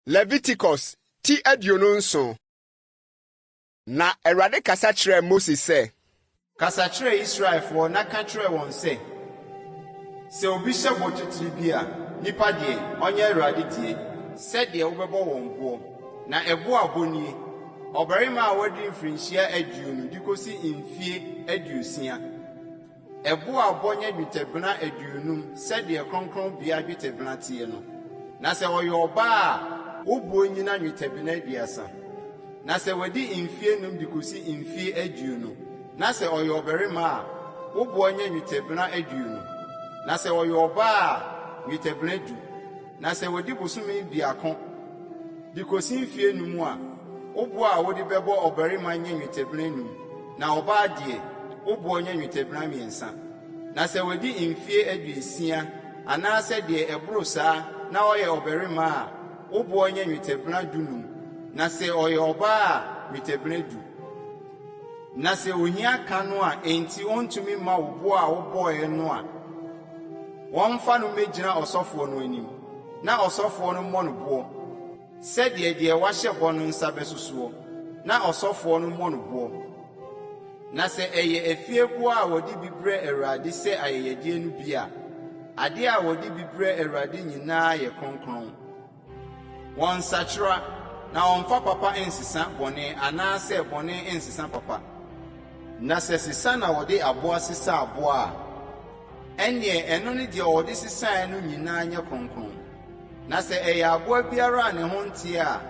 Leviticus ti aduonunson. Na Awurade kasa kyerɛ Moses sɛ, Kasa kyerɛ Israelfoɔ na ka kyerɛ wɔn sɛ, sɛ obi hyɛ bɔtotiri bi a, nipa deɛ ɔnyɛ Awurade tie, sɛdeɛ wobɛbɔ wɔn boɔ. Na ɛbo abɔ nie, ɔbarima a wadi mfirinhyia 20 de kosi mfie 60. Ɛbo abɔ nyɛ dwetɛbena 50 sɛdeɛ kronkronbea dwetɛbena tie no. Na sɛ ɔyɛ ɔbaa a, wobuo nyina dwetɛbena 30. Na sɛ wadi mfie 5 de kosi mfie 20. Na sɛ ɔyɛ ɔbarima a, wobuo nyɛ dwetɛbena 20. Na sɛ ɔyɛ ɔbaa a, dwetɛbena 10. Na sɛ wadi bosome 2 de kosi mfie 5 a, wobuo a wode bɛbɔ ɔbarima nyɛ dwetɛbena 5. Na ɔbaa deɛ, wobuo nyɛ dwetɛbena 3. Na sɛ wadi mfie 60 anaasɛ deɛ ɛboro saa na ɔyɛ ɔbarima a, wobuo nyɛ dwetɛbena 15. Na sɛ ɔyɛ ɔbaa a, dwetɛbena 10. Na sɛ ohia ka no a enti ɔntumi ma wo bo a wobɔɔɛ no a, wɔmfa no mmegyina ɔsɔfoɔ no anim, na ɔsɔfoɔ no mmɔ no boɔ, sɛdeɛ deɛ wahyɛ bɔ no nsa bɛsosoɔ, na ɔsɔfoɔ no mmɔ no boɔ. Na sɛ ɛyɛ afieboa a wɔde bi brɛ Awurade sɛ ayɛyɛdeɛ no bi a, adeɛ a wɔde bi brɛ Awurade nyinaa yɛ kronkron. Wɔnsakyera na ɔmfa papa nsesa bɔne anaasɛ bɔne nsesa papa. Na sɛ sesa na wɔde aboa sesa aboa a, ɛnneɛ ɛno ne deɛ wɔde sesaeɛ no nyinaa nyɛ kronkron. Na sɛ ɛyɛ aboa biara a ne ho nteɛ a,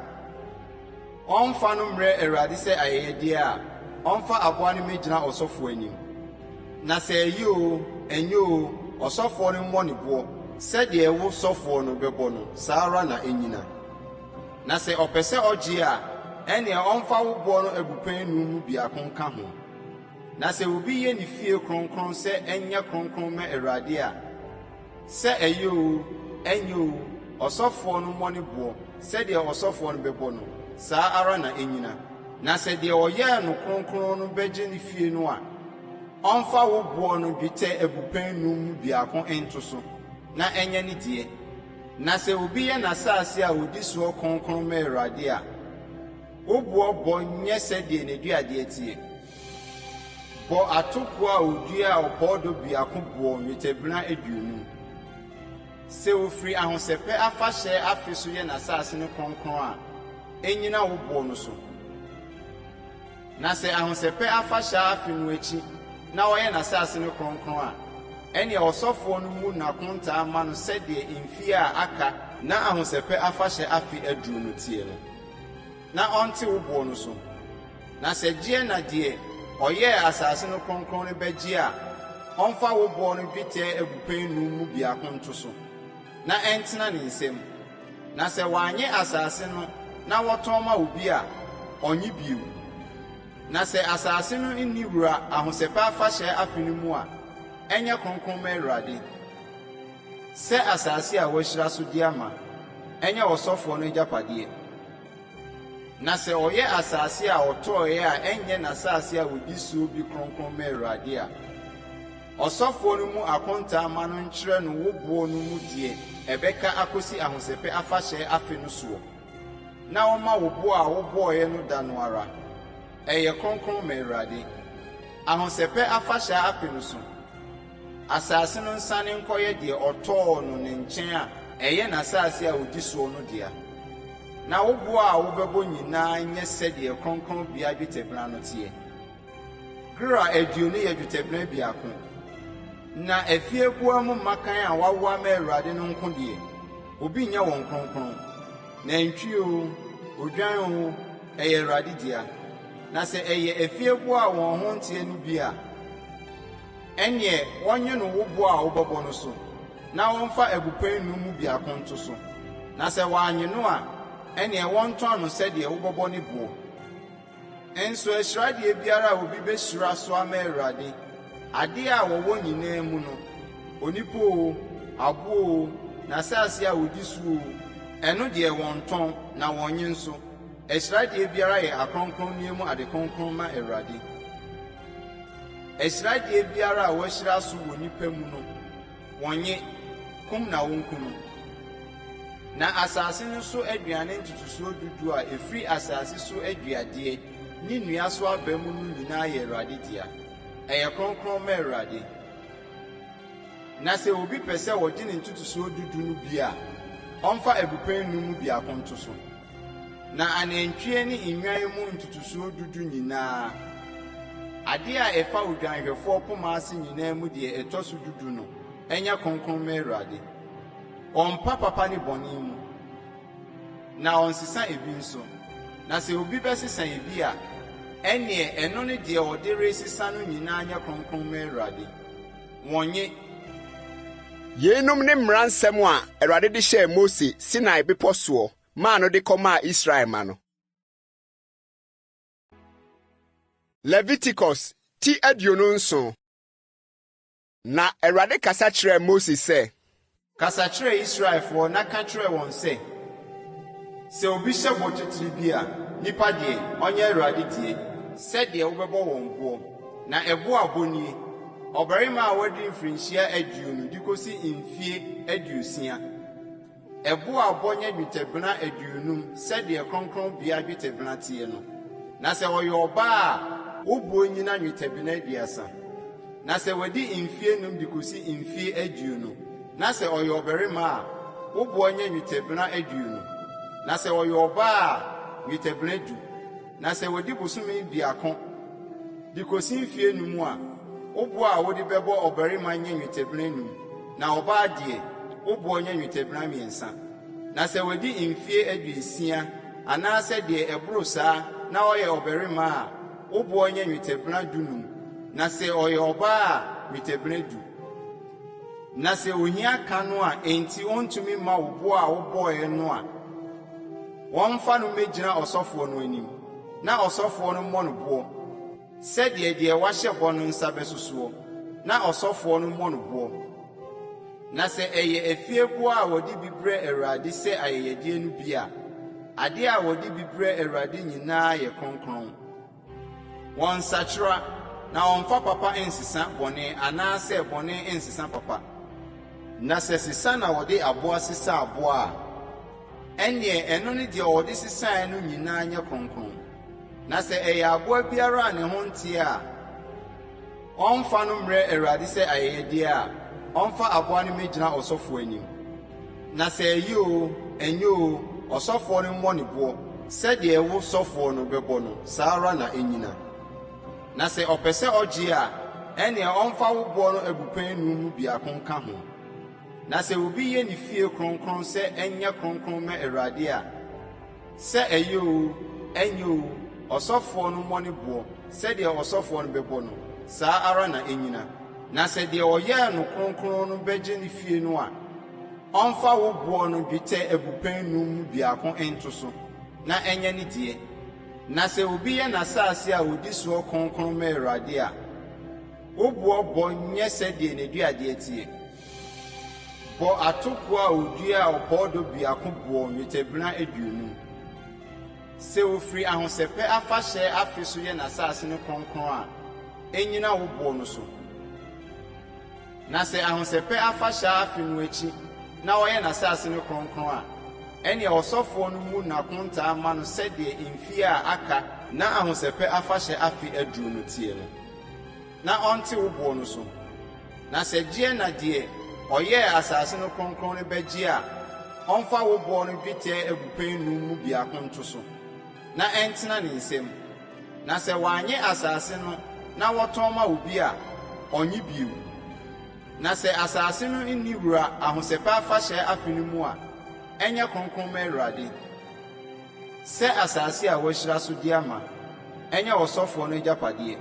ɔmfa no mmrɛ Awurade sɛ ayɛyɛdeɛ a, ɔmfa aboa no mmegyina ɔsɔfoɔ anim. Na sɛ ɛyɛ o, ɛnyɛ o, ɔsɔfoɔ no mmɔ ne boɔ, sɛdeɛ wo sɔfoɔ no bɛbɔ no, saa ara na ɛnyina. Na sɛ ɔpɛ sɛ ɔgye a, ɛnneɛ ɔmfa wo boɔ no abupɛn 5 mu biako nka ho. Na sɛ obi yɛ ne fie kronkron sɛ ɛnyɛ kronkron ma Awurade a, sɛ ɛyɛ o, ɛnyɛ o, ɔsɔfoɔ no mmɔ ne boɔ, sɛdeɛ ɔsɔfoɔ no bɛbɔ no, saa ara na ɛnyina. Na sɛ deɛ ɔyɛɛ no kronkron no bɛgye ne fie no a, ɔmfa wo boɔ no dwetɛ abupɛn 5 mu biako nto so, na ɛnyɛ ne deɛ. Na sɛ obi yɛ n'asase a odi soɔ kronkron ma Awurade a, wo boɔ bɔ nyɛ sɛdeɛ n'aduadeɛ tie. Bɔ atoko a odua a ɔpɔɔdo biako boɔ dwetɛbena 20. Sɛ ofiri ahosɛpɛ afahyɛ afe so yɛ n'asase no kronkron a, ɛnyina wo boɔ no so. Na sɛ ahosɛpɛ afahyɛ afe no akyi na ɔyɛ n'asase no kronkron a, ɛnneɛ ɔsɔfoɔ no mu n'akontaa ma no sɛdeɛ mfie a aka na ahosɛpɛ afahyɛ afe aduru no tie no, na ɔnte wo boɔ no so. Na sɛ gyeɛ na deɛ ɔyɛɛ asase no kronkron no bɛgye a, ɔmfa wo boɔ no dwetɛ abupɛn 5 mu biako nto so, na ɛntena ne nsam. Na sɛ wanyɛ asase no na wɔtɔn ma obi a, ɔnye bio. Na sɛ asase no nni wura ahosɛpɛ afahyɛ afe no mu a, ɛnyɛ kronkron ma Awurade. Sɛ asase a wɔahyira so di ama, ɛnyɛ ɔsɔfoɔ no agyapadeɛ. Na sɛ ɔyɛ asase a ɔtɔɔeɛ a ɛnyɛ n'asase a wodi soɔ bi kronkron ma Awurade a, ɔsɔfoɔ no mu akontaa ma no nkyerɛ no wo boɔ no mu deɛ ɛbɛka akosi ahosɛpɛ afahyɛ afe no soɔ, na wɔma wo boɔ a wobɔɔeɛ no da no ara. Ɛyɛ kronkron ma Awurade. Ahosɛpɛ afahyɛ afe no so, asase no nsane nkɔyɛ deɛ ɔtɔɔ no ne nkyɛn a ɛyɛ n'asase a odi soɔ no dea. Na wo boɔ a wobɛbɔ nyinaa nyɛ sɛdeɛ kronkronbea dwetɛbena no teɛ. Gra 20 yɛ dwetɛbena 2. Na afieboa mu mmakan a wawoa ma Awurade no nko deɛ, obi nyɛ wɔn kronkron. Nantwie o, odwan o, ɛyɛ Awurade dea. Na sɛ ɛyɛ afieboa a wɔn ho nteɛ no bi a, ɛnneɛ wɔnyɛ no wo boɔ a wobɛbɔ no so, na wɔmfa abupɛn 5 mu biako nto so. Na sɛ wɔanye no a, ɛnneɛ wɔntɔn no sɛdeɛ wobɛbɔ ne boɔ. Nso ahyiradeɛ biara a obi bɛhyira so ama Awurade, adeɛ a wɔwɔ nyinaa mu no, onipa o, aboɔ o, n'asase a odi so o, ɛno deɛ wɔntɔn na wɔnye nso. Ahyiradeɛ biara yɛ akronkronneɛ mu ade kronkron ma Awurade. Ahyiradeɛ biara a wɔahyira so wɔ nipa mu no, wɔnye, kum na wɔnkum no. na asase no so aduane ntutusuo dudu a efiri asase so aduade ni nnua so aba mu no nyinaa yɛ Awurade dea. Ɛyɛ kronkron ma Awurade. Na sɛ obi pɛ sɛ wɔgye ne ntutusuo dudu no bi a, ɔmfa abupan no mu bi akonto so. Na anantwie ne nnwan mu ntutusuo dudu nyinaa. Ade a ɛfa odwanhwɛfoɔ poma ase nyinaa mu deɛ ɛtɔ so dudu no, ɛnyɛ kronkron ma Awurade. Ɔmpa papa ne bɔne mu, na ɔnsesa ebi nso. Na sɛ obi bɛsesa ebi a, ɛneɛ ɛno ne deɛ ɔde resesa no nyinaa nyɛ kronkron ma Awurade. Wɔnye. Yeinom ne mmaransɛm a Awurade de hyɛɛ Mose Sinai bepɔ soɔ maa no de kɔmaa Israel ma no. Leviticus ti 29. Na Awurade kasa kyerɛɛ Mose sɛ, Kasa kyerɛ Israelfoɔ na ka kyerɛ wɔn sɛ, sɛ obi hyɛ bɔ titiri bi a, nipa deɛ ɔnyɛ Awurade tie, sɛdeɛ wobɛbɔ wɔn boɔ. Na ɛbo abɔ nie, ɔbarima a wadi mfirinhyia 20 de kosi mfie 60. Ɛbo abɔ nyɛ dwetɛbena 50 sɛdeɛ kronkronbea dwetɛbena tie no. Na sɛ ɔyɛ ɔbaa a, wobuo nyina dwetɛbena 30. Na sɛ wadi mfie 5 de kosi mfie 20. Na sɛ ɔyɛ ɔbarima a, wobuo nyɛ dwetɛbena 20. Na sɛ ɔyɛ ɔbaa a, dwetɛbena 10. Na sɛ wadi bosome 2 de kosi mfie 5 a, wobuo a wode bɛbɔ ɔbarima nyɛ dwetɛbena 5. Na ɔbaa deɛ, wobuo nyɛ dwetɛbena 3. Na sɛ wadi mfie 60 anaasɛ deɛ ɛboro saa na ɔyɛ ɔbarima a, wobuo nyɛ dwetɛbena 15. Na sɛ ɔyɛ ɔbaa a, dwetɛbena 10. Na sɛ ohia ka no a enti ontumi ma wo bo a wobɔɔɛ no a, wɔmfa no megyina ɔsɔfoɔ no anim, na ɔsɔfoɔ no mmɔ no boɔ, sɛdeɛ deɛ wahyɛ bɔ no nsa bɛsosoɔ, na ɔsɔfoɔ no mmɔ no boɔ. Na sɛ ɛyɛ afieboa a wɔde bi brɛ Awurade sɛ ayɛyɛdeɛ no bi a, ade a wɔde bi brɛ Awurade nyinaa yɛ kronkron. Wɔnsakyera, na ɔmfa papa nsesa bɔne anaasɛ bɔne nsesa papa. Na sɛ sesa na wɔde aboa sesa aboa a, ɛneɛ ɛno ne deɛ wɔde sesae no nyinaa nyɛ kronkron. Na sɛ ɛyɛ aboa biara a ne ho nteɛ a, ɔmfa no mmerɛ Awurade sɛ ayɛyɛdeɛ a, ɔmfa aboa no megyina ɔsɔfoɔ anim. Na sɛ ɛyɛ o, ɛnyɛ o, ɔsɔfoɔ no mmɔ ne boɔ, sɛdeɛ ɛwo sɔfoɔ no bɛbɔ no, saa ara na ɛnyina. Na sɛ ɔpɛ sɛ ɔgye a, ɛneɛ ɔmfa wo boɔ no abupan 5 mu biako nka ho. Na sɛ obi yɛ ne fie kronkron sɛ ɛnyɛ kronkron ma Awurade a, sɛ ɛyɛ o, ɛnyɛ o, ɔsɔfoɔ no mmɔ ne boɔ, sɛdeɛ ɔsɔfoɔ no bɛbɔ no, saa ara na ɛnyina. Na sɛ deɛ ɔyɛɛ no kronkron no bɛgye ne fie no a, ɔmfa wo boɔ no dwetɛ abupan 5 mu biako nto so, na ɛnyɛ ne deɛ. Na sɛ obi yɛ n'asase a odi soɔ kronkron ma Awurade a, wo boɔ bɔ nyɛ sɛdeɛ n'aduadeɛ tie. Bɔ atoko a odua a ɔpɔɔdo biako boɔ dwetɛbena 20. Sɛ ofiri ahosɛpɛ afahyɛ afe so yɛ n'asase no kronkron a, ɛnyina wo boɔ no so. Na sɛ ahosɛpɛ afahyɛ afe no akyi na ɔyɛ n'asase no kronkron a, ɛneɛ ɔsɔfoɔ no mu n'akontaa ma no sɛdeɛ mfie a aka na ahosɛpɛ afahyɛ afe aduro no tie no, na ɔnte wo boɔ no so. Na sɛ gyeɛ na deɛ ɔyɛɛ asase no kronkron no bɛgye a, ɔmfa wo boɔ no dwetɛ abupan 5 mu biako nto so, na ɛntena ne nsam. Na sɛ wanyɛ asase no na wɔtɔn ma obi a, ɔnye bio. Na sɛ asase no nni wura ahosɛpɛ afahyɛ afe no mu a, ɛnyɛ kronkron ma Awurade. Sɛ asase a wɔahyira so di ama, ɛnyɛ ɔsɔfoɔ no agyapadeɛ.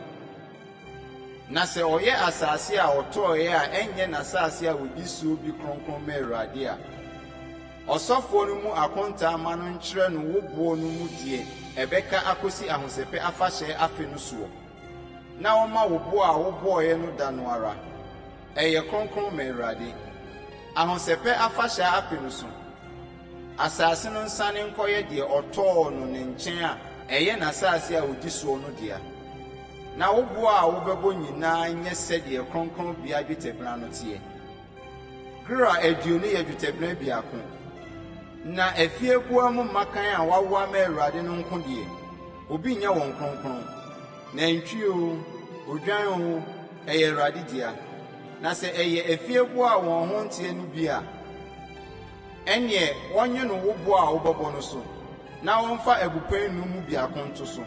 Na sɛ ɔyɛ asase a ɔtɔɔeɛ a ɛnyɛ n'asase a wɔdi soɔ bi kronkron ma Awurade a, ɔsɔfoɔ no mu akontaa ma no nkyerɛ no wo boɔ no mu deɛ ɛbɛka akosi ahosɛpɛ afahyɛ afe no soɔ, na wɔma wo boɔ a wobɔɔeɛ no da no ara. Ɛyɛ kronkron ma Awurade. Ahosɛpɛ afahyɛ afe no so, asase no nsane nkɔyɛ deɛ ɔtɔɔ no ne nkyɛn a ɛyɛ n'asase a odi soɔ no dea. Na wo boɔ a wobɛbɔ nyinaa nyɛ sɛdeɛ kronkronbea dwetɛbena no teɛ. Gra 20 yɛ dwetɛbena 2. na efie bua mu makan a wawa ma Awurade no nko de obi nya won kronkron na ntwi o odwan o eye Awurade dia na se eye efie bua a won ho ntie no bi a enye wonye no wo bua a wobɔbɔ no so na wonfa agupan nu mu bi akonto so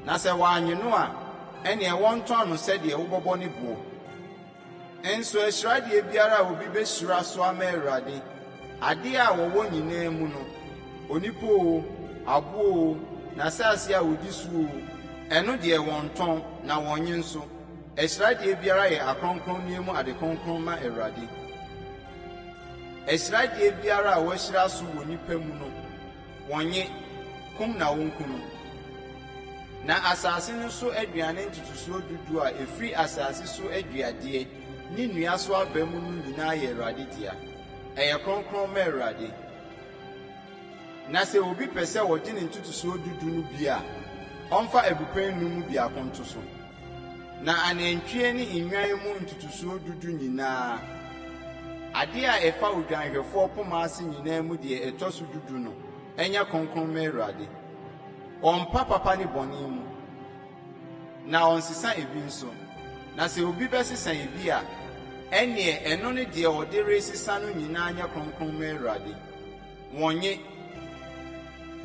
na se wanye no a enye wonton no sɛ de wobɔbɔ ne buo enso asirade biara a obi besura so ama Awurade ade a wɔwɔ nyinaa mu no onipo o abo o na sase a odi so o ɛno deɛ wɔntɔn na wɔnye nso asirade biara yɛ akronkron ne mu ade kronkron ma Awurade asirade biara a wɔahyira so wɔ nipa mu no wɔnye kum na wɔnkum na asase no so aduane ntutusuo dudu a efiri asase so aduadeɛ ne nnua so aba mu no nyinaa yɛ Awurade dia ɛyɛ kronkron ma Awurade na sɛ obi pɛ sɛ wɔde ne ntutusuo dudu no bi a ɔmfa abupan no mu bi akonto so na anantwie ne nnwan mu ntutusuo dudu nyinaa ade a ɛfa odwanhwɛfoɔ poma ase nyinaa mu deɛ ɛtɔ so dudu no ɛnyɛ kronkron ma Awurade ɔmpa papa ne bɔne mu na ɔnsesa ebi nso na sɛ obi bɛsesa ebi a ɛneɛ ɛno ne deɛ ɔde resesa no nyinaa nyɛ kronkron ma Awurade wɔnye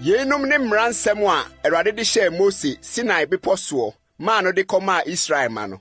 Yeinom ne mmaransɛm a Awurade de hyɛɛ Mose Sinai bepɔ soɔ maa no de kɔmaa Israel ma no.